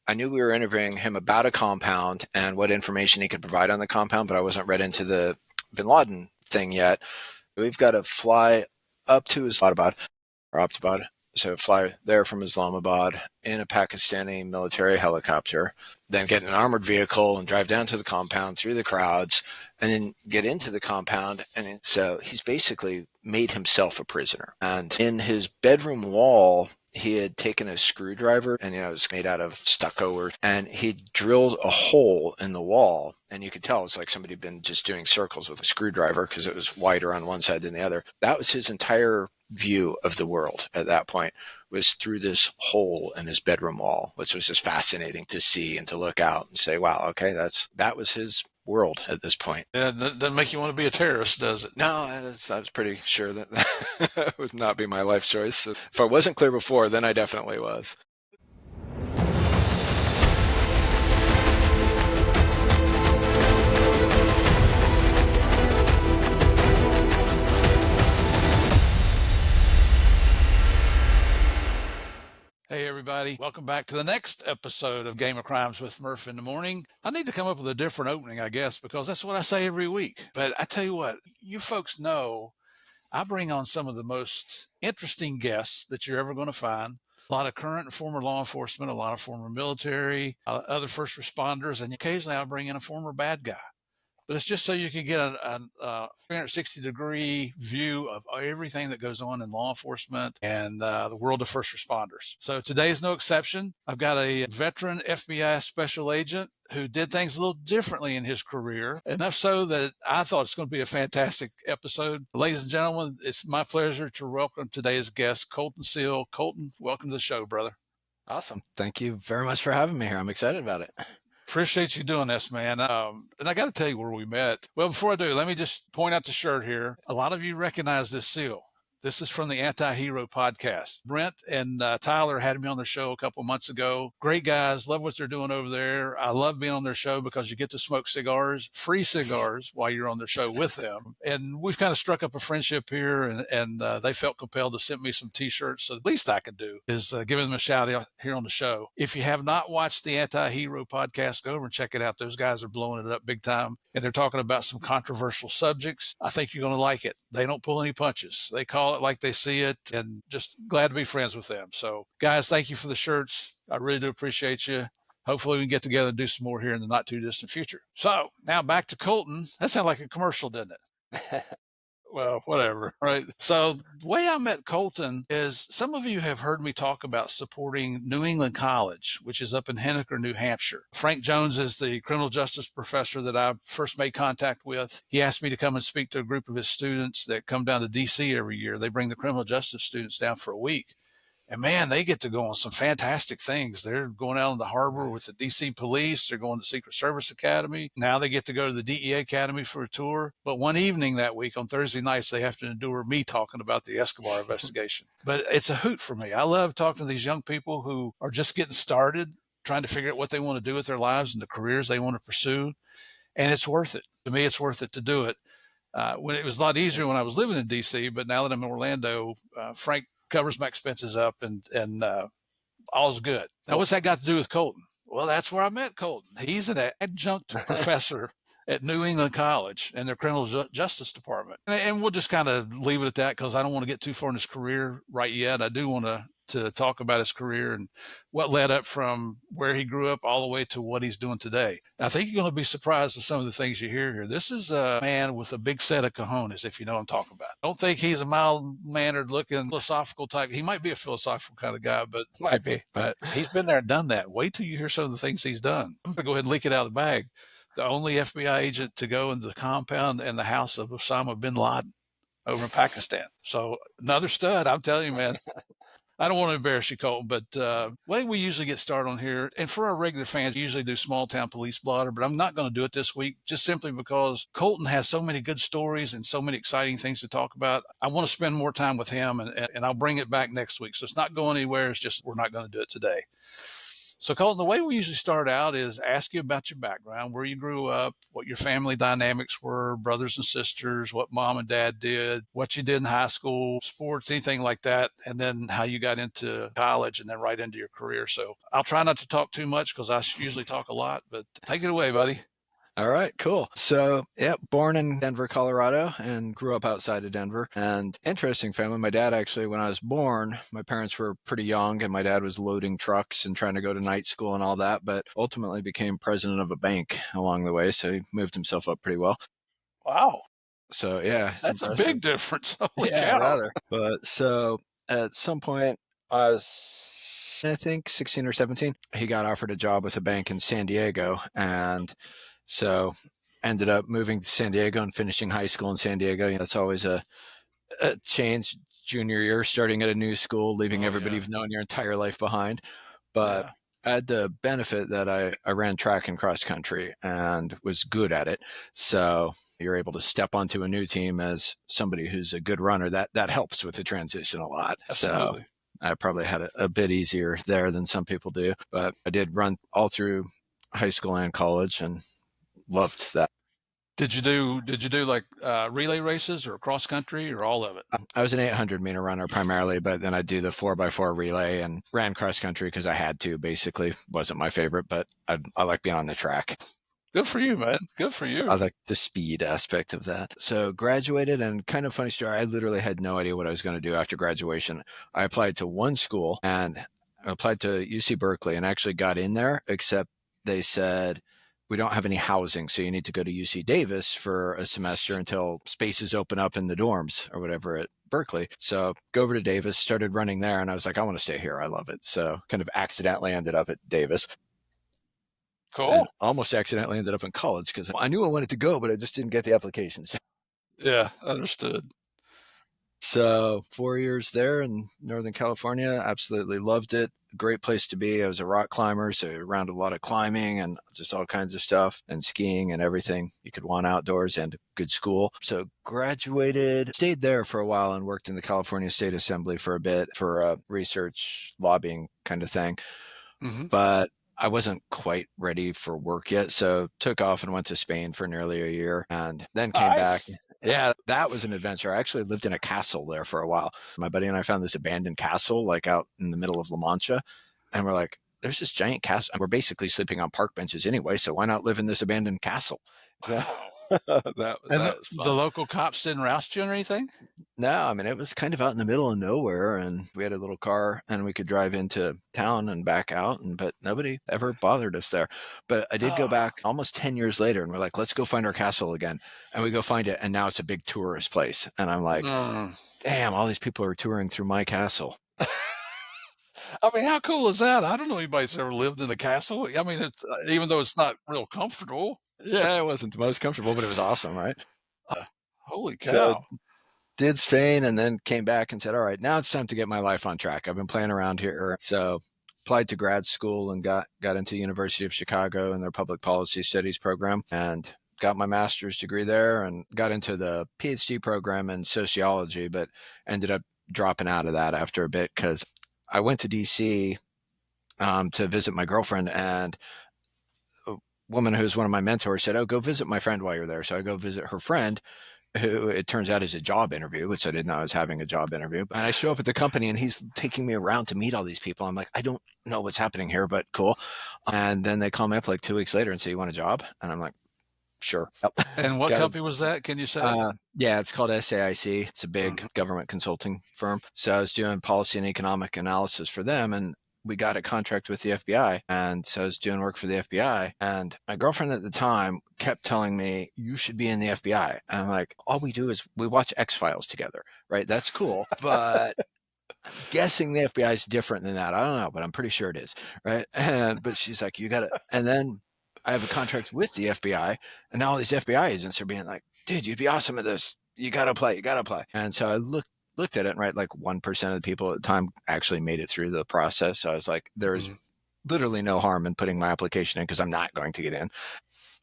I knew we were interviewing him about a compound and what information he could provide on the compound, but I wasn't read into the bin Laden thing yet. We've got to fly up to Islamabad, or Abbottabad. So fly there from Islamabad in a Pakistani military helicopter, then get in an armored vehicle and drive down to the compound through the crowds, and then get into the compound. And so he's basically made himself a prisoner. And in his bedroom wall, he had taken a screwdriver, and it was made out of stucco, and he drilled a hole in the wall, and you could tell it's like somebody had been just doing circles with a screwdriver because it was wider on one side than the other. That was his entire view of the world at that point, was through this hole in his bedroom wall, which was just fascinating to see and to look out and say, wow, okay, that was his world at this point. Yeah, that doesn't make you want to be a terrorist, does it? No, I was pretty sure that would not be my life choice. If I wasn't clear before, then I definitely was. Hey, everybody. Welcome back to the next episode of Game of Crimes with Murph in the Morning. I need to come up with a different opening, I guess, because that's what I say every week. But I tell you what, you folks know I bring on some of the most interesting guests that you're ever going to find. A lot of current and former law enforcement, a lot of former military, other first responders, and occasionally I'll bring in a former bad guy. But it's just so you can get a 360-degree view of everything that goes on in law enforcement and the world of first responders. So today is no exception. I've got a veteran FBI special agent who did things a little differently in his career, enough so that I thought it's going to be a fantastic episode. Ladies and gentlemen, it's my pleasure to welcome today's guest, Colton Seale. Colton, welcome to the show, brother. Awesome. Thank you very much for having me here. I'm excited about it. Appreciate you doing this, man. And I got to tell you where we met. Well, before I do, let me just point out the shirt here. A lot of you recognize this seal. This is from the Anti-Hero podcast. Brent and Tyler had me on their show a couple months ago. Great guys. Love what they're doing over there. I love being on their show because you get to smoke cigars, free cigars, while you're on their show with them. And we've kind of struck up a friendship here, and they felt compelled to send me some T-shirts. So the least I can do is give them a shout out here on the show. If you have not watched the Anti-Hero podcast, go over and check it out. Those guys are blowing it up big time, and they're talking about some controversial subjects. I think you're going to like it. They don't pull any punches. They call it like they see it, and just glad to be friends with them. So guys, thank you for the shirts. I really do appreciate you. Hopefully we can get together and do some more here in the not too distant future. So now back to Colton. That sounded like a commercial, didn't it? Well, whatever, right? So the way I met Colton is some of you have heard me talk about supporting New England College, which is up in Henniker, New Hampshire. Frank Jones is the criminal justice professor that I first made contact with. He asked me to come and speak to a group of his students that come down to D.C. every year. They bring the criminal justice students down for a week. And man, they get to go on some fantastic things. They're going out in the harbor with the D.C. police. They're going to Secret Service Academy. Now they get to go to the DEA Academy for a tour. But one evening that week on Thursday nights, they have to endure me talking about the Escobar investigation. But it's a hoot for me. I love talking to these young people who are just getting started, trying to figure out what they want to do with their lives and the careers they want to pursue. And it's worth it. To me, it's worth it to do it. When it was a lot easier when I was living in D.C., but now that I'm in Orlando, Frank covers my expenses up, and all's good. Now, what's that got to do with Colton? Well, that's where I met Colton. He's an adjunct professor at New England College in their criminal justice department. And we'll just kind of leave it at that because I don't want to get too far in his career right yet. I do want to talk about his career and what led up from where he grew up all the way to what he's doing today. I think you're going to be surprised with some of the things you hear here. This is a man with a big set of cojones, if you know what I'm talking about. Don't think he's a mild-mannered looking philosophical type. He might be a philosophical kind of guy, but he's been there and done that. Wait till you hear some of the things he's done. I'm going to go ahead and leak it out of the bag. The only FBI agent to go into the compound and the house of Osama bin Laden over in Pakistan. So another stud, I'm telling you, man. I don't want to embarrass you, Colton, but the way we usually get started on here, and for our regular fans, we usually do small town police blotter, but I'm not going to do it this week just simply because Colton has so many good stories and so many exciting things to talk about. I want to spend more time with him, and I'll bring it back next week. So it's not going anywhere. It's just we're not going to do it today. So, Colton, the way we usually start out is ask you about your background, where you grew up, what your family dynamics were, brothers and sisters, what mom and dad did, what you did in high school, sports, anything like that, and then how you got into college and then right into your career. So I'll try not to talk too much because I usually talk a lot, but take it away, buddy. All right, cool. So, yeah, born in Denver, Colorado, and grew up outside of Denver. And interesting family. My dad actually, when I was born, my parents were pretty young, and my dad was loading trucks and trying to go to night school and all that, but ultimately became president of a bank along the way. So he moved himself up pretty well. Wow. So, yeah, it's That's a impressive. big difference. Holy Yeah, cow. rather. But so at some point, I was, I think, 16 or 17. He got offered a job with a bank in San Diego. And so ended up moving to San Diego and finishing high school in San Diego. That's always a change. Junior year, starting at a new school, leaving Oh, everybody yeah. you've known your entire life behind. But Yeah. I had the benefit that I ran track and cross country and was good at it. So you're able to step onto a new team as somebody who's a good runner. That helps with the transition a lot. So Absolutely. I probably had it a bit easier there than some people do. But I did run all through high school and college and loved that. Did you do like relay races or cross country or all of it? I was an 800 meter runner primarily, but then I do the 4x4 relay and ran cross country because I had to. Basically, wasn't my favorite, but I like being on the track. Good for you, man. Good for I you. like the speed aspect of that. So graduated, and kind of funny story. I literally had no idea what I was going to do after graduation. I applied to one school and I applied to UC Berkeley and actually got in there, except they said, we don't have any housing, so you need to go to UC Davis for a semester until spaces open up in the dorms or whatever at Berkeley. So go over to Davis, started running there, and I was like, I want to stay here. I love it. So kind of accidentally ended up at Davis Cool. and almost accidentally ended up in college because I knew I wanted to go, but I just didn't get the applications. Yeah, understood. So 4 years there in Northern California, absolutely loved it. Great place to be. I was a rock climber, so around a lot of climbing and just all kinds of stuff and skiing and everything you could want outdoors, and a good school. So graduated, stayed there for a while and worked in the California State Assembly for a bit for a research lobbying kind of thing. Hmm. But I wasn't quite ready for work yet, so took off and went to Spain for nearly a year and then came back. Nice. Yeah, that was an adventure. I actually lived in a castle there for a while. My buddy and I found this abandoned castle like out in the middle of La Mancha, and we're like, there's this giant castle. And we're basically sleeping on park benches anyway, so why not live in this abandoned castle? So Wow. that And was the fun. local cops didn't roust you or anything? No, I mean, it was kind of out in the middle of nowhere, and we had a little car and we could drive into town and back out, but nobody ever bothered us there. But I did go Oh, back almost 10 years later, and we're like, let's go find our castle again. And we go find it, and now it's a big tourist place. And I'm like, mm. damn, all these people are touring through my castle. I mean, how cool is that? I don't know anybody that's ever lived in a castle. I mean, it's, even though it's not real comfortable. Yeah, it wasn't the most comfortable, but it was awesome, right? Holy So cow. did Spain and then came back and said, all right, now it's time to get my life on track. I've been playing around here. So applied to grad school and got into University of Chicago and their public policy studies program and got my master's degree there and got into the PhD program in sociology, but ended up dropping out of that after a bit because I went to DC to visit my girlfriend, and a woman who's one of my mentors said, oh, go visit my friend while you're there. So I go visit her friend, who it turns out is a job interview, which I didn't know I was having a job interview. And I show up at the company and he's taking me around to meet all these people. I'm like, I don't know what's happening here, but cool. And then they call me up like 2 weeks later and say, you want a job? And I'm like, sure. Yep. And what Got it. company was that? Can you say? Yeah, it's called SAIC. It's a big Mhm. government consulting firm. So I was doing policy and economic analysis for them, and we got a contract with the FBI. And so I was doing work for the FBI. And my girlfriend at the time kept telling me, you should be in the FBI. And I'm like, all we do is we watch X-Files together, right? That's cool. But guessing the FBI is different than that. I don't know, but I'm pretty sure it is, right? But she's like, you got to, and then I have a contract with the FBI, and now all these FBI agents are being like, dude, you'd be awesome at this. You got to apply. You got to apply. And so I looked at it, and right, like 1% of the people at the time actually made it through the process. So I was like, there's Mhm. literally no harm in putting my application in because I'm not going to get in.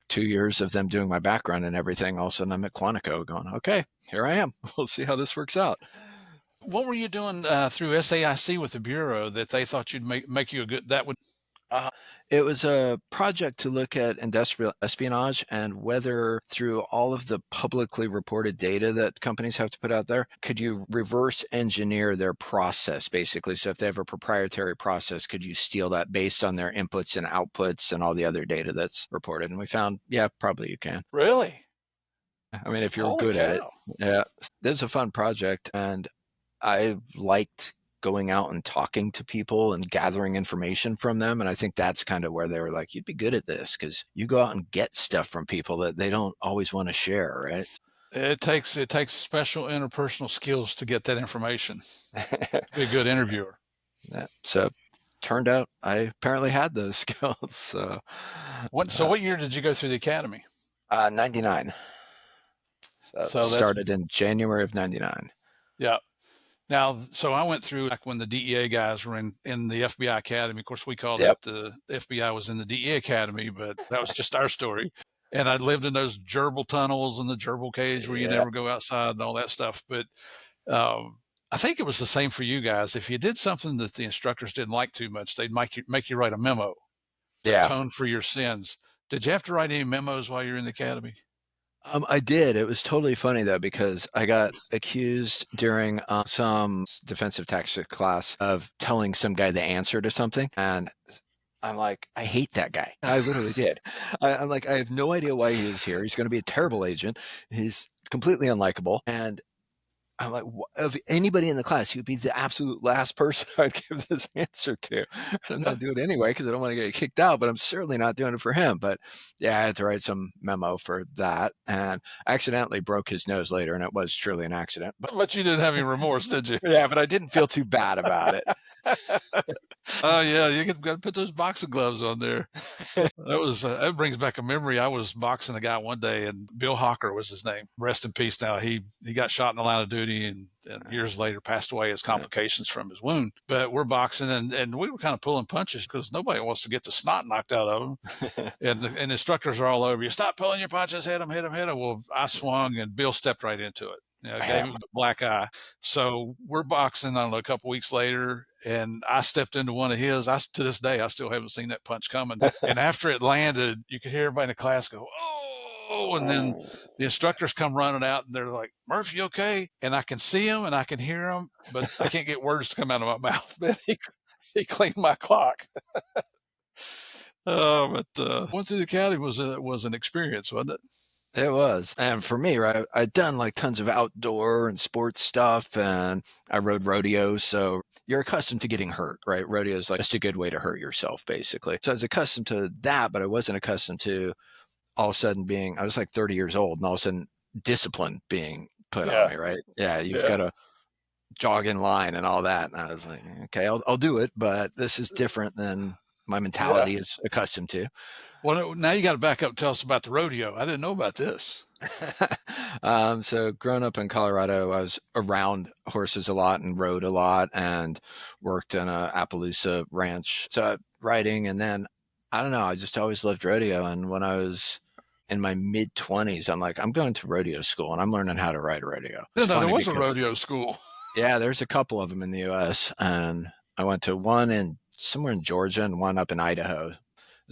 2 years of them doing my background and everything. All of a sudden, I'm at Quantico going, okay, here I am. We'll see how this works out. What were you doing through SAIC with the Bureau that they thought you'd make you a good, that would? It was a project to look at industrial espionage and whether, through all of the publicly reported data that companies have to put out there, could you reverse engineer their process, basically? So if they have a proprietary process, could you steal that based on their inputs and outputs and all the other data that's reported? And we found, yeah, probably you can. Really? I mean, if you're Holy good at it. cow. Yeah. This is a fun project. And I liked going out and talking to people and gathering information from them. And I think that's kind of where they were like, you'd be good at this because you go out and get stuff from people that they don't always want to share, right? It takes special interpersonal skills to get that information. Be a good interviewer. Yeah. So turned out I apparently had those skills. So, What year did you go through the academy? 99. So So that's started in January of 99. yeah. Now, so I went through like when the DEA guys were in the FBI Academy. Of course, we called it Yep. the FBI was in the DEA Academy, but that was just our story. And I lived in those gerbil tunnels and the gerbil cage where you Yeah. never go outside and all that stuff. But I think it was the same for you guys. If you did something that the instructors didn't like too much, they'd make you write a memo to Yeah. atone for your sins. Did you have to write any memos while you were in the academy? I did. It was totally funny though, because I got accused during some defensive tactics class of telling some guy the answer to something. And I'm like, I hate that guy. I literally did. I'm like, I have no idea why he is here. He's going to be a terrible agent. He's completely unlikable. And I'm like, of anybody in the class, he would be the absolute last person I'd give this answer to. I'm going to do it anyway because I don't want to get kicked out, but I'm certainly not doing it for him. But yeah, I had to write some memo for that and accidentally broke his nose later, and it was truly an accident. But you didn't have any remorse, did you? Yeah, but I didn't feel too bad about it. Oh yeah, you got to put those boxing gloves on there. That brings back a memory. I was boxing a guy one day, and Bill Hawker was his name. Rest in peace. Now he got shot in the line of duty, and years later passed away as complications from his wound. But we're boxing, and we were kind of pulling punches because nobody wants to get the snot knocked out of them. And the instructors are all over you. Stop pulling your punches. Hit him, hit him, hit him. Well, I swung, and Bill stepped right into it. Gave him the black eye. So we're boxing, I don't know, a couple weeks later, and I stepped into one of his. To this day, I still haven't seen that punch coming. And after it landed, you could hear everybody in the class go, oh, and then the instructors come running out, and they're like, Murph, you okay? And I can see him, and I can hear him, but I can't get words to come out of my mouth. But he cleaned my clock. But went through the academy was an experience, wasn't it? It was. And for me, right, I'd done like tons of outdoor and sports stuff, and I rode rodeo. So you're accustomed to getting hurt, right? Rodeo is like just a good way to hurt yourself, basically. So I was accustomed to that, but I wasn't accustomed to all of a sudden I was like 30 years old, and all of a sudden discipline being put on me, right? Yeah, you've got to jog in line and all that. And I was like, okay, I'll do it, but this is different than my mentality is accustomed to. Well, now you got to back up and tell us about the rodeo. I didn't know about this. So growing up in Colorado, I was around horses a lot and rode a lot and worked in a Appaloosa ranch. So riding, and then I don't know, I just always loved rodeo. And when I was in my mid 20s, I'm like, I'm going to rodeo school and I'm learning how to ride rodeo. No, there was a rodeo school. Yeah, there's a couple of them in the U.S. And I went to one somewhere in Georgia and one up in Idaho.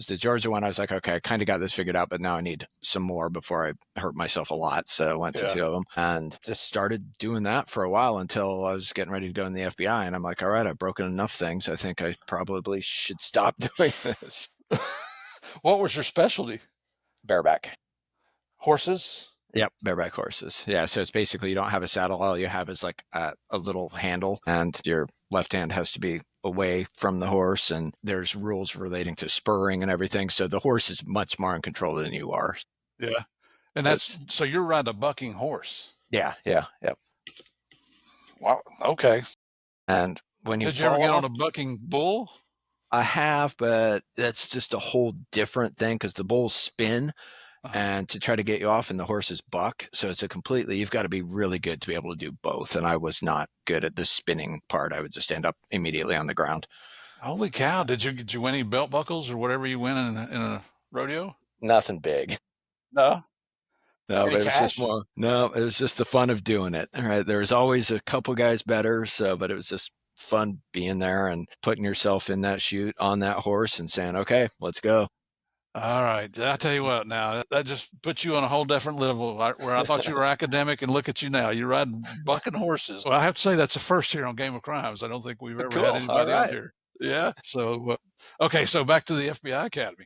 The Georgia one, I was like, okay, I kind of got this figured out, but now I need some more before I hurt myself a lot. So I went to two of them and just started doing that for a while until I was getting ready to go in the FBI. And I'm like, all right, I've broken enough things. I think I probably should stop doing this. What was your specialty? Bareback. Horses? Yep, bareback horses. Yeah, so it's basically you don't have a saddle. All you have is like a little handle, and your left hand has to be away from the horse, and there's rules relating to spurring and everything. So the horse is much more in control than you are. Yeah. And so you're riding a bucking horse. Yeah. Wow. Okay. And when Did you ever get on a bucking bull? I have, but that's just a whole different thing because the bulls spin and to try to get you off, and the horses buck. So it's you've got to be really good to be able to do both. And I was not good at the spinning part. I would just end up immediately on the ground. Holy cow. Did you win any belt buckles or whatever you win in a rodeo? Nothing big. No. No, but it was just it was just the fun of doing it. All right. There was always a couple guys better. But it was just fun being there and putting yourself in that chute on that horse and saying, okay, let's go. All right. I tell you what, now that just puts you on a whole different level where I thought you were academic, and look at you now. You're riding bucking horses. Well, I have to say that's a first here on Game of Crimes. I don't think we've ever had Cool. All anybody on right. here. Yeah. So, okay. So back to the FBI Academy.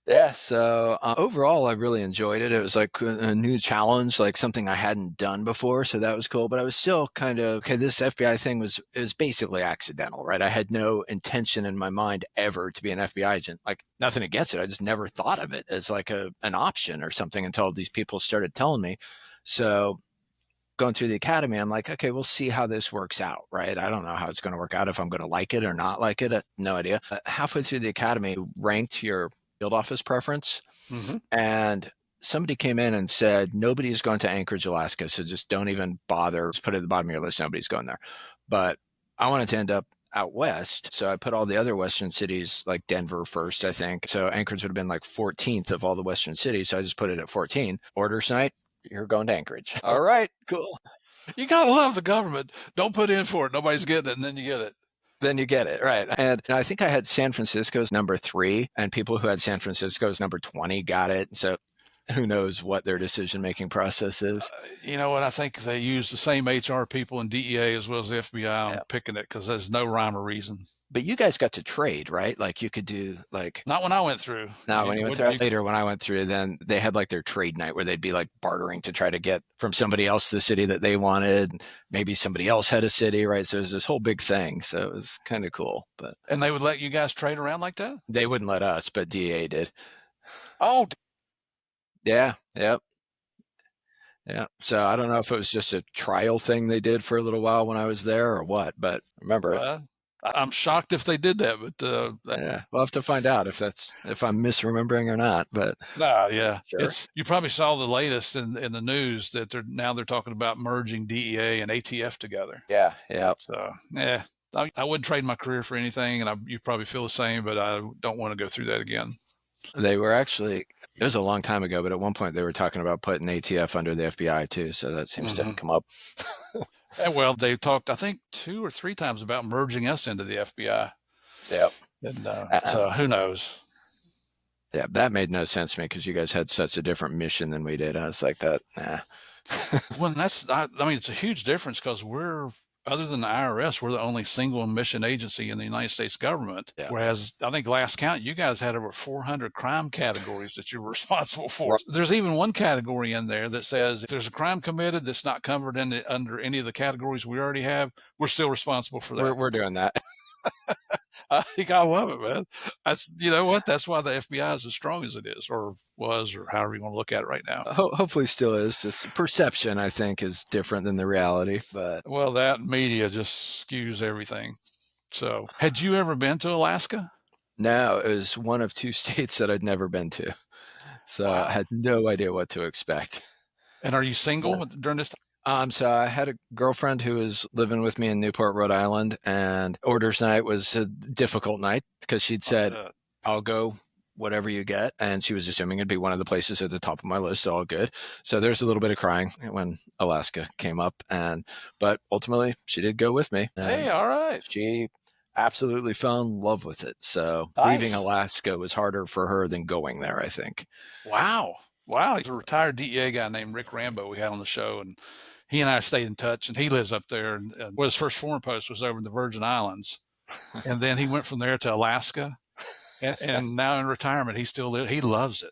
Yeah, so overall, I really enjoyed it. It was like a new challenge, like something I hadn't done before, so that was cool. But I was still kind of okay. This FBI thing was basically accidental, right? I had no intention in my mind ever to be an FBI agent. Like nothing against it, I just never thought of it as like an option or something until these people started telling me. So going through the academy, I'm like, okay, we'll see how this works out, right? I don't know how it's going to work out, if I'm going to like it or not like it. No idea. Halfway through the academy, ranked your field office preference. Mm-hmm. And somebody came in and said, nobody's going to Anchorage, Alaska. So just don't even bother. Just put it at the bottom of your list. Nobody's going there. But I wanted to end up out west. So I put all the other Western cities like Denver first, I think. So Anchorage would have been like 14th of all the Western cities. So I just put it at 14. Orders night, you're going to Anchorage. All right, cool. You got to love the government. Don't put in for it. Nobody's getting it, and then you get it. Then you get it, right? And I think I had San Francisco's number 3, and people who had San Francisco's number 20 got it. So who knows what their decision-making process is. You know what? I think they use the same HR people in DEA as well as the FBI on picking it, because there's no rhyme or reason. But you guys got to trade, right? Like you could do like... Not when I went through. No, when you went through. Later, when I went through, then they had like their trade night where they'd be like bartering to try to get from somebody else the city that they wanted. Maybe somebody else had a city, right? So it was this whole big thing. So it was kind of cool. And they would let you guys trade around like that? They wouldn't let us, but DEA did. Oh, yeah. Yep. Yeah. So I don't know if it was just a trial thing they did for a little while when I was there or what, but remember it. I'm shocked if they did that, but yeah, we'll have to find out if I'm misremembering or not. But yeah, sure. You probably saw the latest in the news that they're talking about merging DEA and ATF together. Yeah, yeah. So yeah, I wouldn't trade my career for anything, and you probably feel the same, but I don't want to go through that again. They were actually, it was a long time ago, but at one point they were talking about putting ATF under the FBI too. So that seems to have come up. Well, they talked, I think, 2 or 3 times about merging us into the FBI. Yep. And so who knows? Yeah, that made no sense to me because you guys had such a different mission than we did. I was like that, nah. Well, I mean, it's a huge difference because other than the IRS, we're the only single mission agency in the United States government. Yeah. Whereas I think last count, you guys had over 400 crime categories that you were responsible for. Right. There's even one category in there that says if there's a crime committed that's not covered under any of the categories we already have, we're still responsible for that. We're doing that. I think I love it, man. You know what? That's why the FBI is as strong as it is, or was, or however you want to look at it right now. Hopefully still is. Just perception, I think, is different than the reality. But well, that media just skews everything. So had you ever been to Alaska? No, it was one of 2 states that I'd never been to. So wow. I had no idea what to expect. And are you single during this time? So I had a girlfriend who was living with me in Newport, Rhode Island, and orders night was a difficult night because she'd said, I'll go whatever you get. And she was assuming it'd be one of the places at the top of my list. So all good. So there's a little bit of crying when Alaska came up, but ultimately she did go with me. Hey, all right. She absolutely fell in love with it. So leaving Alaska was harder for her than going there, I think. Wow. He's a retired DEA guy named Rick Rambo we had on the show, and he and I stayed in touch, and he lives up there. And his first foreign post was over in the Virgin Islands. And then he went from there to Alaska. And now in retirement, he still lives. He loves it.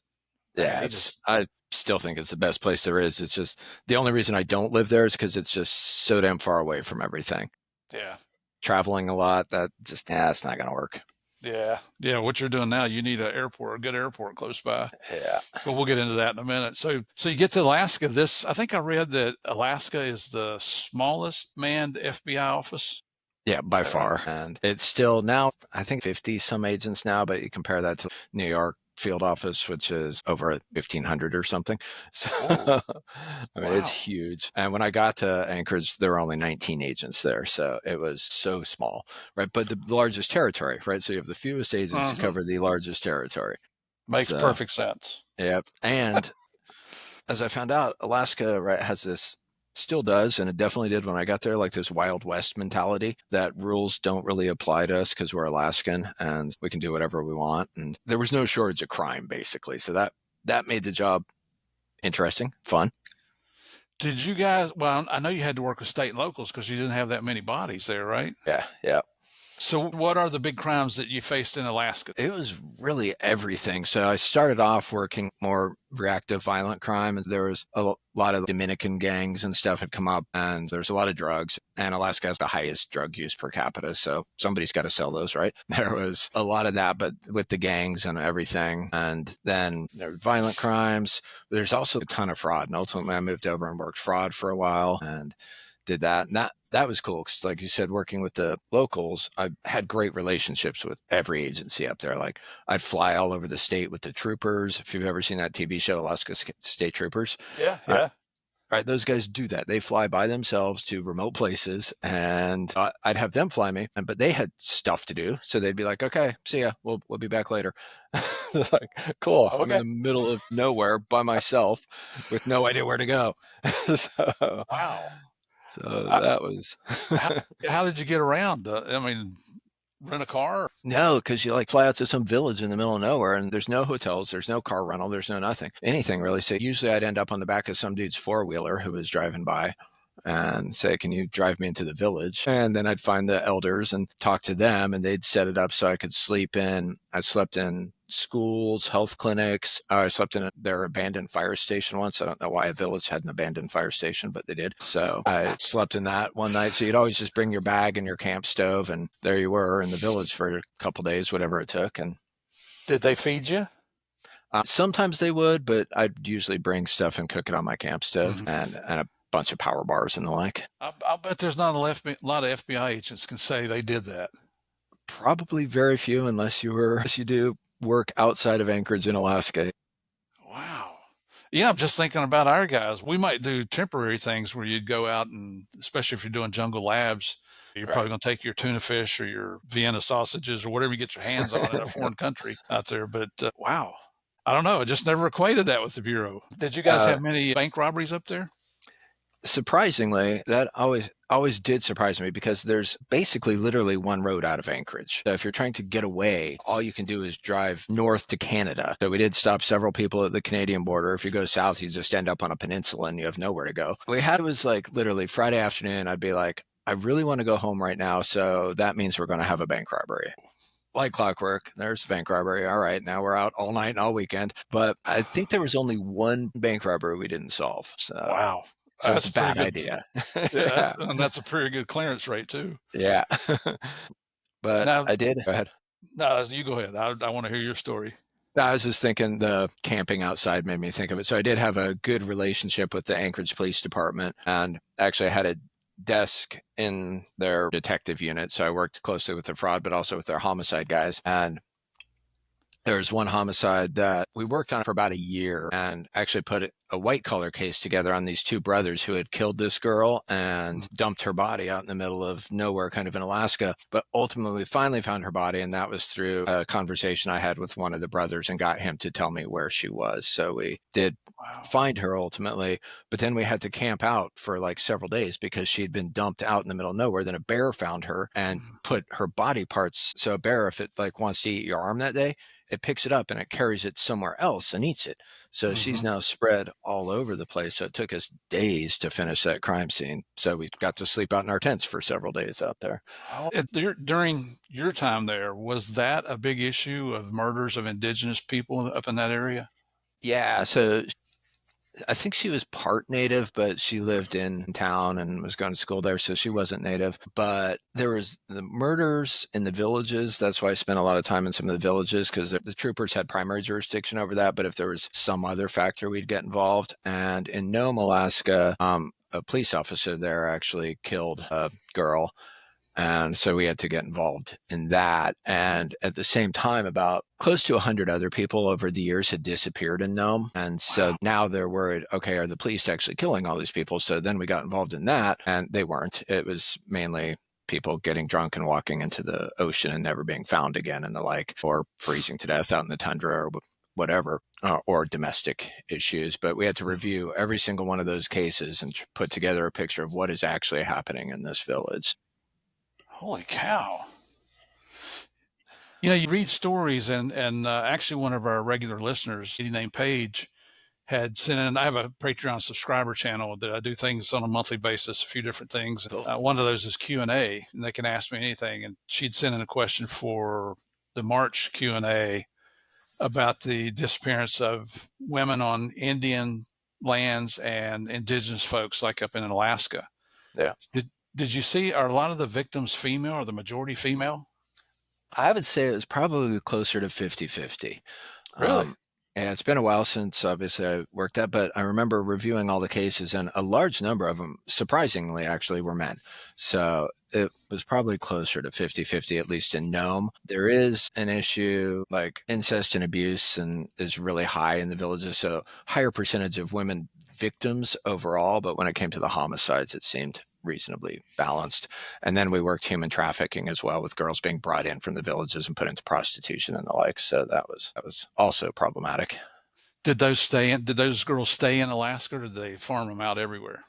Yeah, I still think it's the best place there is. It's just the only reason I don't live there is because it's just so damn far away from everything. Yeah. Traveling a lot, that just, it's not going to work. Yeah. What you're doing now, you need a good airport close by. Yeah. But we'll get into that in a minute. So you get to Alaska. I think I read that Alaska is the smallest manned FBI office. Yeah, by far. And it's still now, I think 50 some agents now, but you compare that to New York field office, which is over 1,500 or something. So I mean, it's huge. And when I got to Anchorage, there were only 19 agents there. So it was so small, right? But the largest territory, right? So you have the fewest agents to cover the largest territory. Makes perfect sense. Yep. And as I found out, Alaska, right, has this still does, and it definitely did when I got there, like this Wild West mentality that rules don't really apply to us because we're Alaskan and we can do whatever we want. And there was no shortage of crime, basically. So that made the job interesting, fun. Did you guys? Well, I know you had to work with state and locals because you didn't have that many bodies there, right? Yeah, yeah. So, what are the big crimes that you faced in Alaska? It was really everything. So I started off working more reactive violent crime, and there was a lot of Dominican gangs and stuff had come up, and there's a lot of drugs. And Alaska has the highest drug use per capita, so somebody's got to sell those, right? There was a lot of that, but with the gangs and everything. And then there were violent crimes. There's also a ton of fraud. And ultimately, I moved over and worked fraud for a while and did that. And that was cool because, like you said, working with the locals, I had great relationships with every agency up there. Like I'd fly all over the state with the troopers. If you've ever seen that TV show, Alaska State Troopers, Yeah, right? yeah. Right, those guys do that. They fly by themselves to remote places, and I'd have them fly me. But they had stuff to do, so they'd be like, "Okay, see ya. We'll be back later." Like, cool. I'm in Okay. the middle of nowhere by myself with no idea where to go. so, Wow. so Uh, that was how, how did you get around? I mean, rent a car? no, because you like fly out to some village in the middle of nowhere and there's no hotels, there's no car rental, there's no nothing, anything really. So usually I'd end up on the back of some dude's four-wheeler who was driving by and say, "Can you drive me into the village?" And then I'd find the elders and talk to them, and they'd set it up so I could sleep in. I slept in schools, health clinics. I slept in their abandoned fire station once. I don't know why a village had an abandoned fire station, but they did. So I slept in that one night. So you'd always just bring your bag and your camp stove, and there you were in the village for a couple of days, whatever it took. And Did they feed you? sometimes they would, but I'd usually bring stuff and cook it on my camp stove Mhm. and a bunch of power bars and the like. I'll bet there's not a lot of FBI agents can say they did that. Probably very few, unless you do work outside of Anchorage in Alaska. Wow. Yeah, I'm just thinking about our guys. We might do temporary things where you'd go out and, especially if you're doing jungle labs, you're Right. probably going to take your tuna fish or your Vienna sausages or whatever you get your hands on in a foreign country out there. But wow, I don't know. I just never equated that with the Bureau. Did you guys uh, have many bank robberies up there? Surprisingly, that always did surprise me because there's basically literally one road out of Anchorage. So if you're trying to get away, all you can do is drive north to Canada. So we did stop several people at the Canadian border. If you go south, you just end up on a peninsula and you have nowhere to go. We had it was like literally Friday afternoon. I'd be like, I really want to go home right now. So that means we're going to have a bank robbery. Like clockwork, there's the bank robbery. All right, now we're out all night and all weekend. But I think there was only one bank robbery we didn't solve. Wow. So it's That's a a pretty bad good, idea. yeah, Yeah. and that's a pretty good clearance rate too. Yeah. But Now, I did. Go ahead. no, you go ahead. I want to hear your story. I was just thinking the camping outside made me think of it. So I did have a good relationship with the Anchorage Police Department, and actually I had a desk in their detective unit. So I worked closely with the fraud, but also with their homicide guys. And there's one homicide that we worked on for about a year and actually put a white collar case together on these two brothers who had killed this girl and dumped her body out in the middle of nowhere, kind of in Alaska. But ultimately, we finally found her body, and that was through a conversation I had with one of the brothers and got him to tell me where she was. So we did Wow. find her ultimately, but then we had to camp out for like several days because she'd been dumped out in the middle of nowhere. Then a bear found her and put her body parts. So a bear, if it like wants to eat your arm that day, it picks it up and it carries it somewhere else and eats it. So she's Mm-hmm. now spread all over the place. So it took us days to finish that crime scene. So we got to sleep out in our tents for several days out there. During your time there, was that a big issue of murders of indigenous people up in that area? Yeah. So I think she was part native, but she lived in town and was going to school there, so she wasn't native. But there was the murders in the villages. That's why I spent a lot of time in some of the villages because the troopers had primary jurisdiction over that. But if there was some other factor, we'd get involved. And in Nome, Alaska, a police officer there actually killed a girl. And so we had to get involved in that. And at the same time, about close to 100 other people over the years had disappeared in Nome. And so Wow. now they're worried, okay, are the police actually killing all these people? So then we got involved in that, and they weren't. It was mainly people getting drunk and walking into the ocean and never being found again and the like, or freezing to death out in the tundra or whatever, or domestic issues. But we had to review every single one of those cases and put together a picture of what is actually happening in this village. Holy cow. You read stories, and actually one of our regular listeners, he named Paige, had sent in. I have a Patreon subscriber channel that I do things on a monthly basis, a few different things. Cool. One of those is Q&A, and they can ask me anything. And she'd sent in a question for the March Q&A about the disappearance of women on Indian lands and indigenous folks, like up in Alaska. Yeah. Did you see, are a lot of the victims female, or the majority female? I would say it was probably closer to 50-50. Really? And it's been a while since obviously I worked that, but I remember reviewing all the cases, and a large number of them, surprisingly, actually were men. So it was probably closer to 50-50, at least in Nome. There is an issue like incest and abuse and is really high in the villages. So higher percentage of women victims overall. But when it came to the homicides, it seemed reasonably balanced. And then we worked human trafficking as well, with girls being brought in from the villages and put into prostitution and the like. So that was also problematic. Did those girls stay in Alaska, or did they farm them out everywhere?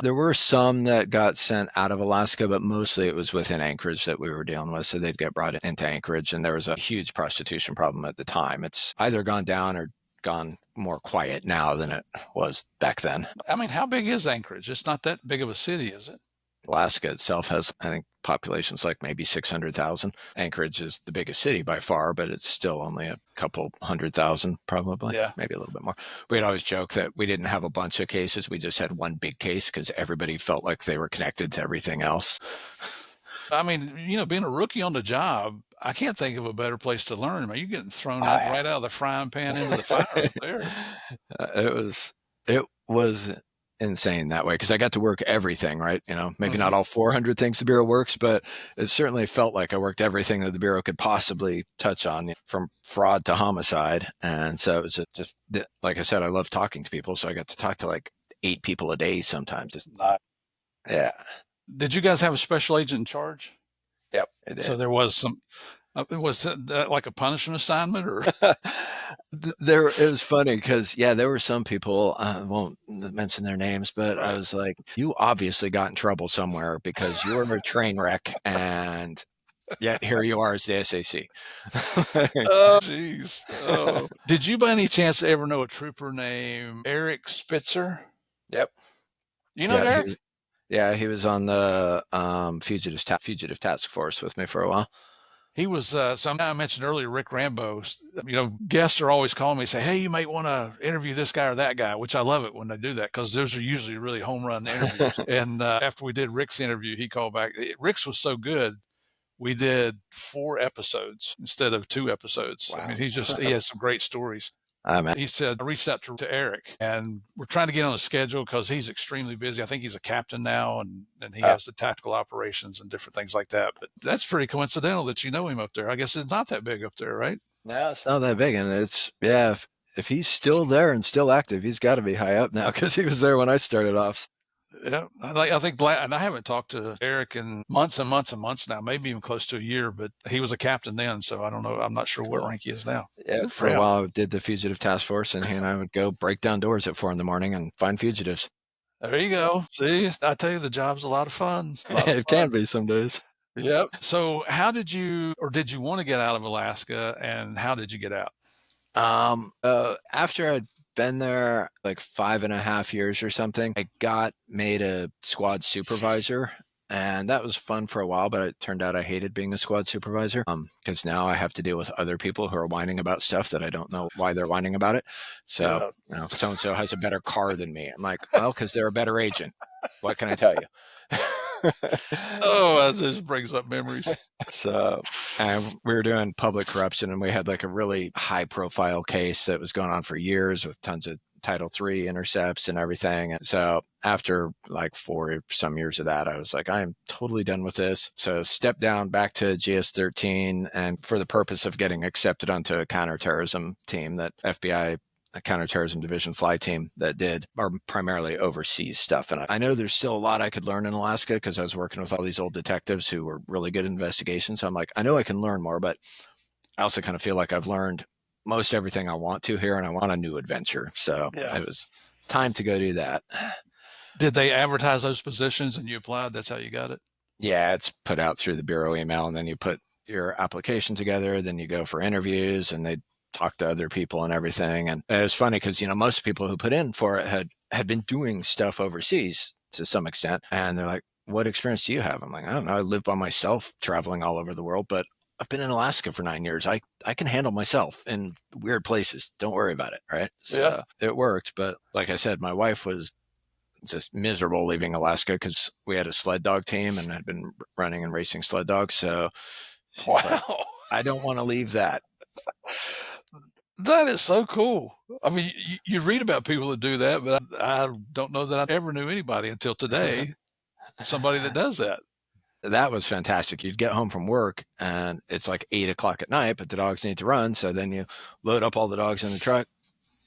There were some that got sent out of Alaska, but mostly it was within Anchorage that we were dealing with. So they'd get brought into Anchorage, and there was a huge prostitution problem at the time. It's either gone down or gone more quiet now than it was back then. I mean, how big is Anchorage? It's not that big of a city, is it? Alaska itself has, I think, populations like maybe 600,000. Anchorage is the biggest city by far, but it's still only a couple 100,000 probably, maybe a little bit more. We'd always joke that we didn't have a bunch of cases. We just had one big case because everybody felt like they were connected to everything else. I mean, being a rookie on the job, I can't think of a better place to learn. I mean, you're getting thrown right out of the frying pan into the fire up there. It was insane that way, because I got to work everything, right? Maybe not all 400 things the Bureau works, but it certainly felt like I worked everything that the Bureau could possibly touch on, from fraud to homicide. And so it was just like I said, I love talking to people. So I got to talk to like 8 people a day sometimes. Yeah. Did you guys have a special agent in charge? Yep. It did. So there was some, was that like a punishment assignment, or? It was funny because, there were some people, I won't mention their names, but I was like, you obviously got in trouble somewhere because you were a train wreck, and yet here you are as the SAC. Oh, jeez. Oh. Did you by any chance ever know a trooper named Eric Spitzer? Yep. You know Eric? He was on the fugitive task force with me for a while. He was, so I mentioned earlier, Rick Rambo. Guests are always calling me, say, hey, you might want to interview this guy or that guy, which I love it when they do that, because those are usually really home run interviews. And after we did Rick's interview, he called back. Rick's was so good, we did 4 episodes instead of 2 episodes. Wow. I mean, he has some great stories. He said, I reached out to Eric, and we're trying to get on a schedule because he's extremely busy. I think he's a captain now, and he has the tactical operations and different things like that. But that's pretty coincidental that you know him up there. I guess it's not that big up there, right? No, it's not that big. And it's, if he's still there and still active, he's got to be high up now, because he was there when I started off. Yeah, I think, and I haven't talked to Eric in months and months and months now, maybe even close to a year, but he was a captain then, so I don't know. I'm not sure what rank he is now. Yeah, for a while I did the fugitive task force, and he and I would go break down doors at 4 a.m. and find fugitives. There you go. See, I tell you, the job's a lot of fun. It can be some days. Yep. So how did you want to get out of Alaska, and how did you get out? After I'd been there like 5.5 years or something, I got made a squad supervisor, and that was fun for a while, but it turned out I hated being a squad supervisor, because now I have to deal with other people who are whining about stuff that I don't know why they're whining about it. So, so-and-so has a better car than me. I'm like, well, because they're a better agent. What can I tell you? Oh, that just brings up memories. So we were doing public corruption, and we had like a really high profile case that was going on for years with tons of Title III intercepts and everything. And so after like 4 some years of that, I was like, I am totally done with this. So stepped down back to GS-13, and for the purpose of getting accepted onto a counterterrorism team that FBI, a counterterrorism division fly team that did or primarily overseas stuff. And I know there's still a lot I could learn in Alaska, because I was working with all these old detectives who were really good at investigations. So I'm like, I know I can learn more, but I also kind of feel like I've learned most everything I want to here, and I want a new adventure. So Yeah. it was time to go do that. Did they advertise those positions and you applied? That's how you got it? Yeah, it's put out through the bureau email, and then you put your application together, then you go for interviews, and they talk to other people and everything. And it was funny because, most people who put in for it had been doing stuff overseas to some extent. And they're like, what experience do you have? I'm like, I don't know. I live by myself traveling all over the world, but I've been in Alaska for 9 years. I can handle myself in weird places. Don't worry about it. Right. Yeah. So it worked. But like I said, my wife was just miserable leaving Alaska because we had a sled dog team and had been running and racing sled dogs. So she's like, Wow. I don't want to leave that. That is so cool. I mean, you read about people that do that, but I don't know that I ever knew anybody until today, somebody that does that. That was fantastic. You'd get home from work and it's like 8 o'clock at night, but the dogs need to run. So then you load up all the dogs in the truck,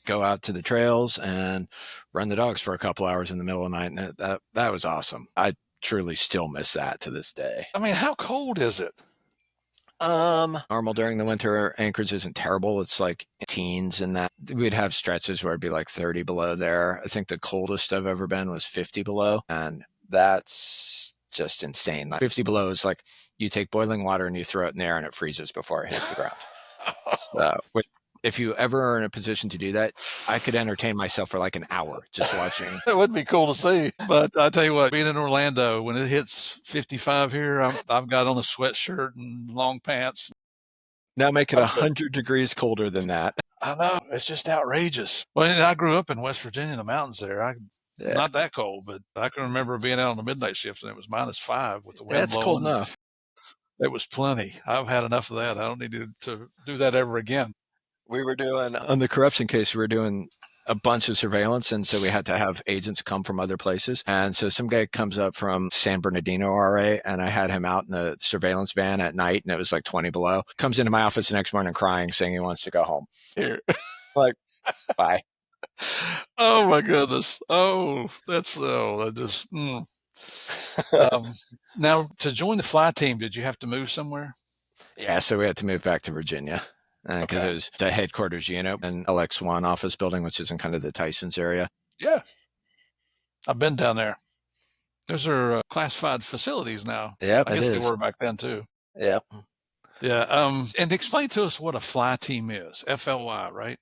go out to the trails and run the dogs for a couple hours in the middle of the night. And that was awesome. I truly still miss that to this day. I mean, how cold is it? Normal during the winter. Anchorage isn't terrible. It's like teens, and that we'd have stretches where it'd be like 30 below there. I think the coldest I've ever been was 50 below, and that's just insane. Like 50 below is like you take boiling water and you throw it in the air and it freezes before it hits the ground. So, if you ever are in a position to do that, I could entertain myself for like an hour just watching. It would be cool to see. But I tell you what, being in Orlando, when it hits 55 here, I've got on a sweatshirt and long pants. Now make it 100 degrees colder than that. I know. It's just outrageous. Well, I grew up in West Virginia, in the mountains there. Yeah. Not that cold, but I can remember being out on the midnight shift and it was -5 with the wind That's blowing. cold enough. It was plenty. I've had enough of that. I don't need to do that ever again. We were doing, on the corruption case, we were doing a bunch of surveillance. And so we had to have agents come from other places. And so some guy comes up from San Bernardino, RA, and I had him out in the surveillance van at night and it was like 20 below. Comes into my office the next morning crying, saying he wants to go home. Here. Like, bye. Oh my goodness. Oh, that just, now to join the fly team, did you have to move somewhere? Yeah, so we had to move back to Virginia because Okay. it was the headquarters unit and LX1 office building, which is in kind of the Tysons area. Yeah. I've been down there. Those are classified facilities now. Yep, I it guess they is. were back then too. Yep. Yeah. And explain to us what a fly team is. FLY, right?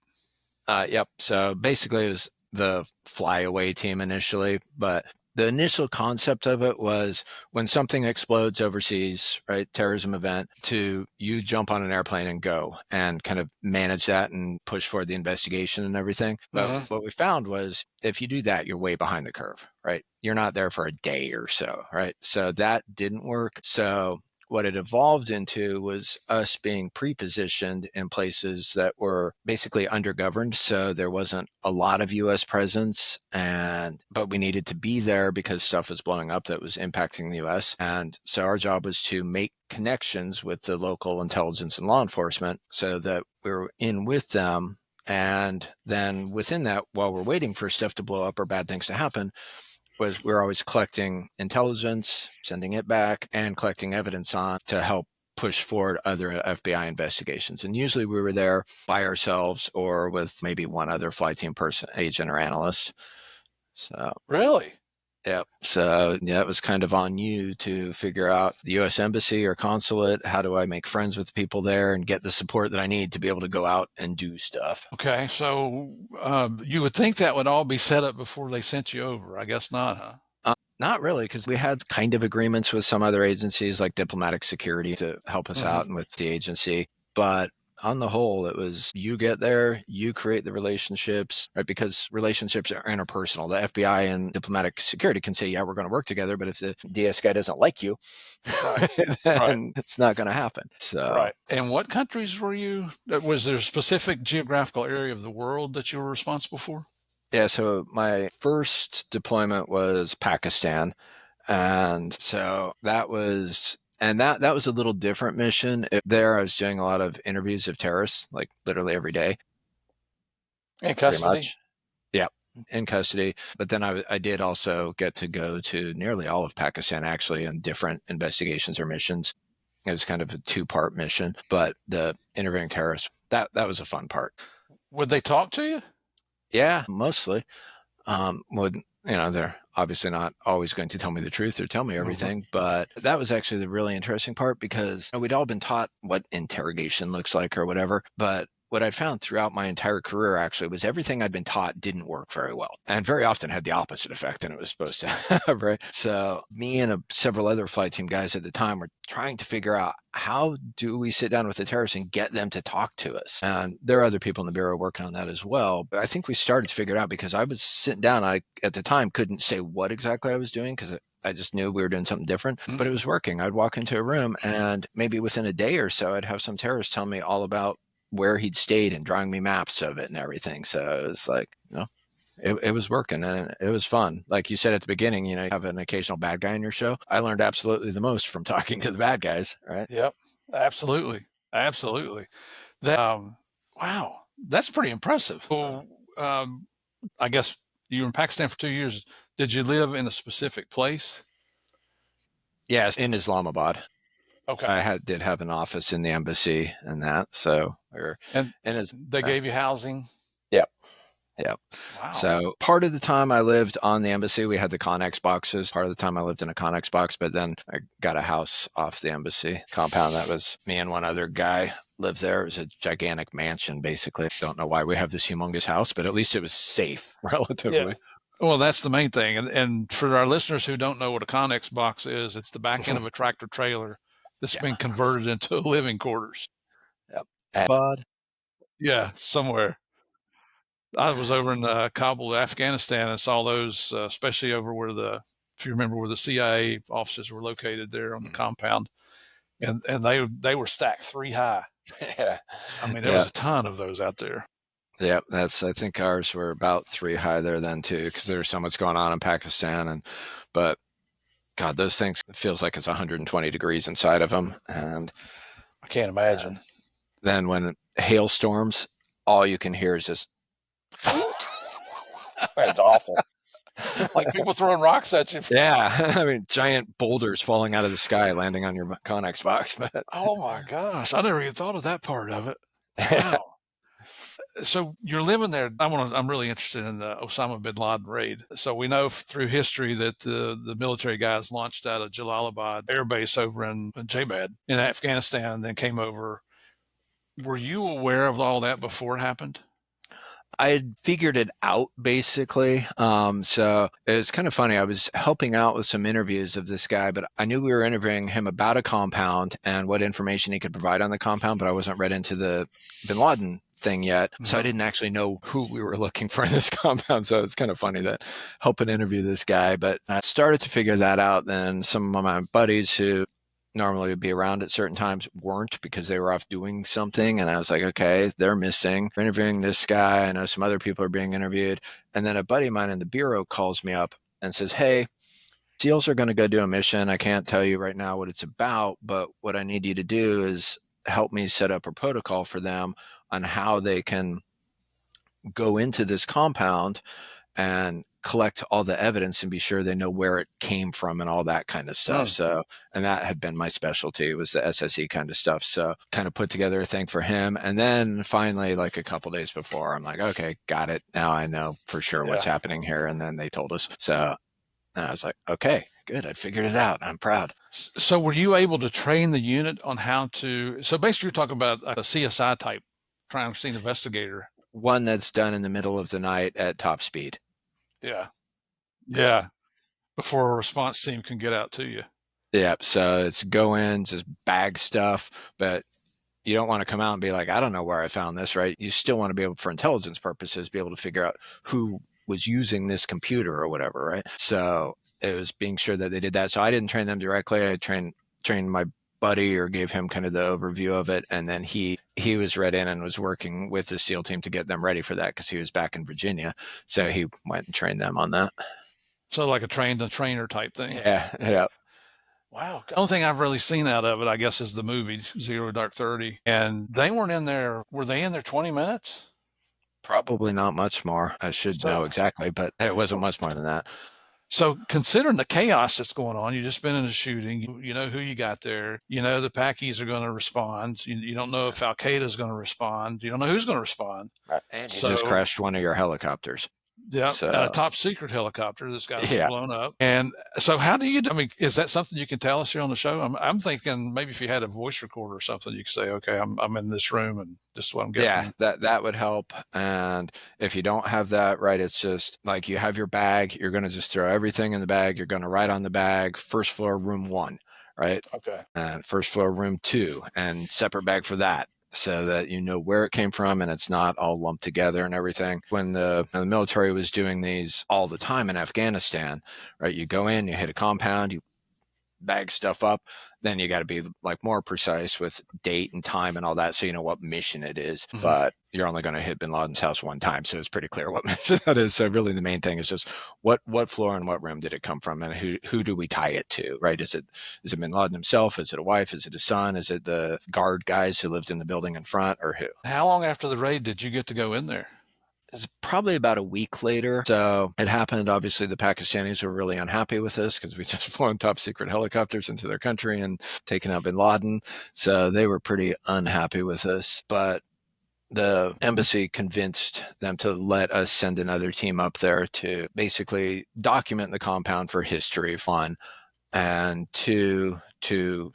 Yep. So basically, it was the flyaway team initially, but the initial concept of it was when something explodes overseas, right, terrorism event, to you jump on an airplane and go and kind of manage that and push for the investigation and everything. But what we found was if you do that, you're way behind the curve, right? You're not there for a day or so, right? So that didn't work. So what it evolved into was us being pre-positioned in places that were basically undergoverned. So there wasn't a lot of U.S. presence, but we needed to be there because stuff was blowing up that was impacting the U.S. And so our job was to make connections with the local intelligence and law enforcement so that we were in with them. And then within that, while we're waiting for stuff to blow up or bad things to happen, was we're always collecting intelligence, sending it back, and collecting evidence on to help push forward other FBI investigations. And usually we were there by ourselves or with maybe one other flight team person, agent or analyst. So Really? yeah. So yeah, it was kind of on you to figure out the U.S. Embassy or consulate. How do I make friends with the people there and get the support that I need to be able to go out and do stuff? Okay. So you would think that would all be set up before they sent you over. I guess not, huh? Not really, because we had kind of agreements with some other agencies like diplomatic security to help us out and with the agency. But on the whole, it was you get there, you create the relationships, right? Because relationships are interpersonal. The FBI and diplomatic security can say, yeah, we're going to work together. But if the DS guy doesn't like you, then it's not going to happen. So, right. And what countries were you? Was there a specific geographical area of the world that you were responsible for? yeah, so my first deployment was Pakistan. And so that was that was a little different mission. There I was doing a lot of interviews of terrorists, like literally every day. In Pretty custody? much. Yeah, in custody. But then I did also get to go to nearly all of Pakistan actually in different investigations or missions. It was kind of a two-part mission, but the interviewing terrorists, that was a fun part. Would they talk to you? Yeah, mostly. Would they're obviously not always going to tell me the truth or tell me everything, but that was actually the really interesting part because we'd all been taught what interrogation looks like or whatever, but what I'd found throughout my entire career actually was everything I'd been taught didn't work very well and very often had the opposite effect than it was supposed to have, right? So me and several other flight team guys at the time were trying to figure out how do we sit down with the terrorists and get them to talk to us? And there are other people in the Bureau working on that as well. But I think we started to figure it out because I was sitting down. I, at the time, couldn't say what exactly I was doing because I just knew we were doing something different, but it was working. I'd walk into a room and maybe within a day or so, I'd have some terrorist tell me all about where he'd stayed and drawing me maps of it and everything. So it was like, it was working and it was fun. Like you said at the beginning, you have an occasional bad guy in your show. I learned absolutely the most from talking to the bad guys, right? Yep, absolutely. Absolutely. That, wow, that's pretty impressive. So, I guess you were in Pakistan for 2 years. Did you live in a specific place? Yes, in Islamabad. Okay. I did have an office in the embassy and that. So we were And in his. they gave you housing? Yep. Yep. Wow. So part of the time I lived on the embassy, we had the Connex boxes. Part of the time I lived in a Connex box, but then I got a house off the embassy compound. That was me and one other guy lived there. It was a gigantic mansion, basically. Don't know why we have this humongous house, but at least it was safe relatively. Yeah. Well, that's the main thing. And for our listeners who don't know what a Connex box is, it's the back end of a tractor trailer that's been converted into living quarters. Yep. Yeah, somewhere. I was over in Kabul, Afghanistan, and saw those, especially over if you remember where the CIA offices were located there on the compound, and they were stacked 3 high. Yeah. I mean, there was a ton of those out there. Yeah, I think ours were about 3 high there then too, because there's so much going on in Pakistan, but God, those things, it feels like it's 120 degrees inside of them, and I can't imagine. Then when hailstorms, all you can hear is just. It's awful. Like people throwing rocks at you. Yeah, I mean, giant boulders falling out of the sky, landing on your Connex box. But oh my gosh, I never even thought of that part of it. Wow. So you're living there. I'm really interested in the Osama bin Laden raid. So we know through history that the military guys launched out of Jalalabad Air Base over in Jabad in Afghanistan, then came over. Were you aware of all that before it happened? I had figured it out basically. So it was kind of funny. I was helping out with some interviews of this guy, but I knew we were interviewing him about a compound and what information he could provide on the compound, but I wasn't read into the bin Laden thing yet. So I didn't actually know who we were looking for in this compound. So it's kind of funny that helping interview this guy, but I started to figure that out. Then some of my buddies who normally would be around at certain times weren't because they were off doing something. And I was like, okay, they're missing. We're interviewing this guy. I know some other people are being interviewed. And then a buddy of mine in the Bureau calls me up and says, hey, SEALs are going to go do a mission. I can't tell you right now what it's about, but what I need you to do is help me set up a protocol for them on how they can go into this compound and collect all the evidence and be sure they know where it came from and all that kind of stuff. So, and that had been my specialty, was the SSE kind of stuff. So kind of put together a thing for him. And then finally, like a couple days before, I'm like, okay, got it. Now I know for sure what's happening here. And then they told us. So I was like, okay, good. I figured it out. I'm proud. So were you able to train the unit on how to, so basically you're talking about a CSI type crime scene investigator. One that's done in the middle of the night at top speed. Yeah. Yeah. Before a response team can get out to you. Yeah. So it's go in, just bag stuff, but you don't want to come out and be like, I don't know where I found this, right? You still want to be able, for intelligence purposes, be able to figure out who was using this computer or whatever, right? So it was being sure that they did that. So I didn't train them directly. I trained my buddy, or gave him kind of the overview of it. And then he was read in and was working with the SEAL team to get them ready for that because he was back in Virginia. So he went and trained them on that. So like a trainer type thing. Yeah. Yeah. Wow. The only thing I've really seen out of it, I guess, is the movie Zero Dark 30. And they weren't in there. Were they in there 20 minutes? Probably not much more. I should know exactly, but it wasn't much more than that. So considering the chaos that's going on, you just been in a shooting, you know who you got there, you know the Pakis are going to respond. You don't know if Al Qaeda is going to respond. You don't know who's going to respond. And you just So crashed one of your helicopters. yeah, a So top secret helicopter that's got to be yeah, blown up. And so, how do you? I mean, is that something you can tell us here on the show? I'm thinking maybe if you had a voice recorder or something, you could say, "Okay, I'm in this room, and this is what I'm yeah, getting." that would help. And if you don't have that, right, it's just like you have your bag. You're going to just throw everything in the bag. You're going to write on the bag, first floor, room 1, right? Okay. And first floor, room 2, and separate bag for that, so that you know where it came from and it's not all lumped together and everything. When the military was doing these all the time in Afghanistan, right? You go in, you hit a compound, you bag stuff up, then you got to be like more precise with date and time and all that, so you know what mission it is. Mm-hmm. But you're only going to hit bin Laden's house one time, so it's pretty clear what mission that is. So really the main thing is just what floor and what room did it come from, and who do we tie it to, right? Is it bin Laden himself? Is it a wife? Is it a son? Is it the guard guys who lived in the building in front, or who? How long after the raid did you get to go in there? It's probably about a week later. So it happened. Obviously, the Pakistanis were really unhappy with this because we just flown top secret helicopters into their country and taken out bin Laden. So they were pretty unhappy with us. But the embassy convinced them to let us send another team up there to basically document the compound for history, fun, and to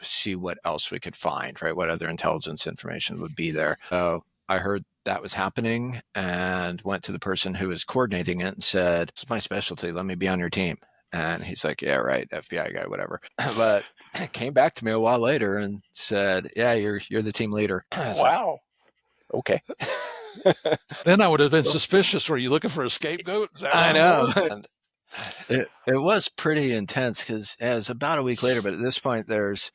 see what else we could find, right? What other intelligence information would be there. So I heard that was happening and went to the person who was coordinating it and said, "It's my specialty. Let me be on your team." And he's like, "Yeah, right, FBI guy, whatever." But came back to me a while later and said, "Yeah, you're the team leader." Wow. Like, okay. Then I would have been suspicious. Were you looking for a scapegoat? Is that I know. And it was pretty intense because it was about a week later, but at this point there's,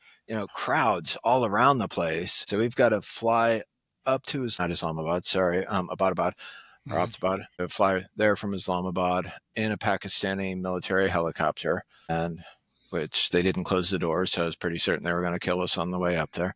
crowds all around the place. So we've got to fly up to not Islamabad, sorry, Abbottabad or Abbottabad, fly there from Islamabad in a Pakistani military helicopter, and which they didn't close the doors, so I was pretty certain they were going to kill us on the way up there.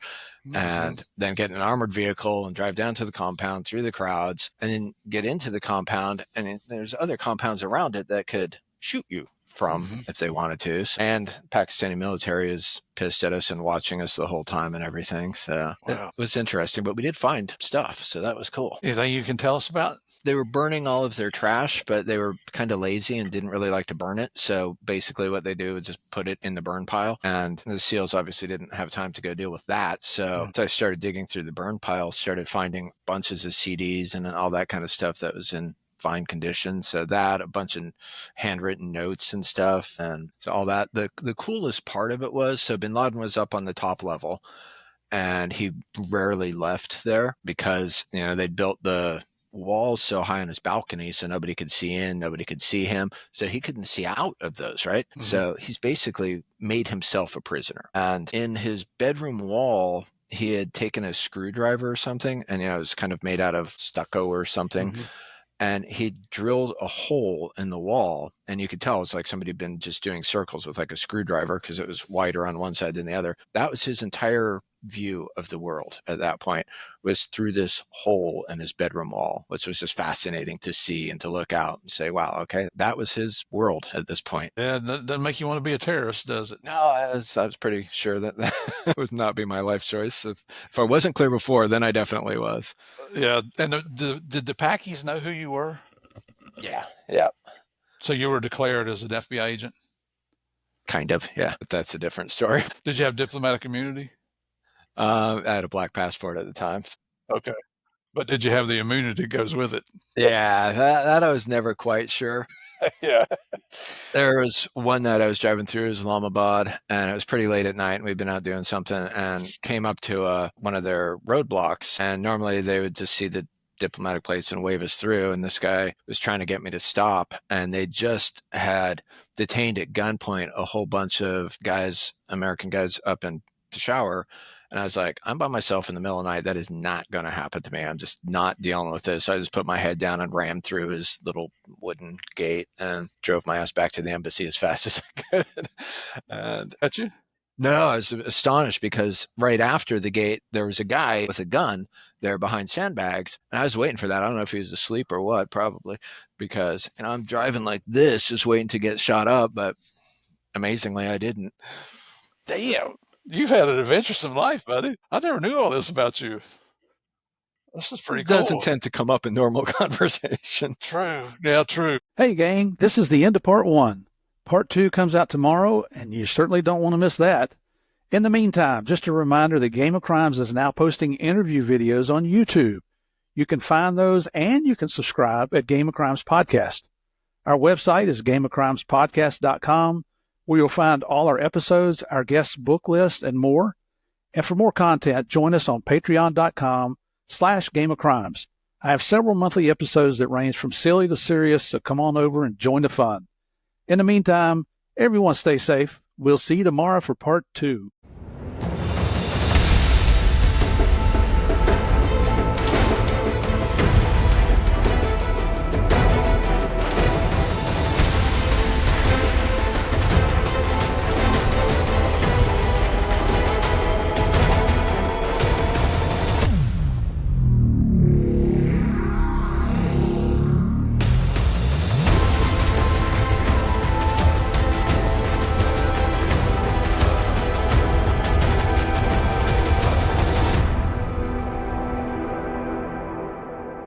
And then get in an armored vehicle and drive down to the compound through the crowds, and then get into the compound, and there's other compounds around it that could shoot you from if they wanted to. And Pakistani military is pissed at us and watching us the whole time and everything. So it was interesting, but we did find stuff. So that was cool. Anything you can tell us about? They were burning all of their trash, but they were kind of lazy and didn't really like to burn it. So basically what they do is just put it in the burn pile. And the SEALs obviously didn't have time to go deal with that. So I started digging through the burn pile, started finding bunches of CDs and all that kind of stuff that was in fine condition. So that, a bunch of handwritten notes and stuff, and so all that. The coolest part of it was, so bin Laden was up on the top level, and he rarely left there because they'd built the walls so high on his balcony so nobody could see in, nobody could see him, so he couldn't see out of those, right? So he's basically made himself a prisoner. And in his bedroom wall, he had taken a screwdriver or something, and it was kind of made out of stucco or something. And he drilled a hole in the wall, and you could tell it's like somebody had been just doing circles with like a screwdriver because it was wider on one side than the other. That was his entire view of the world at that point, was through this hole in his bedroom wall, which was just fascinating to see and to look out and say, wow, okay, that was his world at this point. Yeah, that doesn't make you want to be a terrorist, does it? No, I was pretty sure that would not be my life choice. If I wasn't clear before, then I definitely was. Yeah. And did the Pakis know who you were? Yeah. So you were declared as an FBI agent? Kind of, yeah. But that's a different story. Did you have diplomatic immunity? I had a black passport at the time. Okay. But did you have the immunity that goes with it? Yeah, that I was never quite sure. Yeah. There was one night I was driving through Islamabad, and it was pretty late at night, and we'd been out doing something, and came up to one of their roadblocks, and normally they would just see the diplomatic plates and wave us through, and this guy was trying to get me to stop, and they just had detained at gunpoint a whole bunch of guys, American guys up in Peshawar. And I was like, I'm by myself in the middle of the night. That is not going to happen to me. I'm just not dealing with this. So I just put my head down and rammed through his little wooden gate and drove my ass back to the embassy as fast as I could. And Got you? No, I was astonished because right after the gate, there was a guy with a gun there behind sandbags. And I was waiting for that. I don't know if he was asleep or what, probably, because I'm driving like this, just waiting to get shot up. But amazingly, I didn't. Damn, you've had an adventuresome life, buddy. I never knew all this about you. This is pretty It cool. doesn't tend to come up in normal conversation. True. Yeah, true. Hey, gang, this is the end of part 1. Part 2 comes out tomorrow, and you certainly don't want to miss that. In the meantime, just a reminder that Game of Crimes is now posting interview videos on YouTube. You can find those and you can subscribe at Game of Crimes Podcast. Our website is gameofcrimespodcast.com, where you'll find all our episodes, our guest book list, and more. And for more content, join us on patreon.com/Game of Crimes. I have several monthly episodes that range from silly to serious, so come on over and join the fun. In the meantime, everyone stay safe. We'll see you tomorrow for part 2.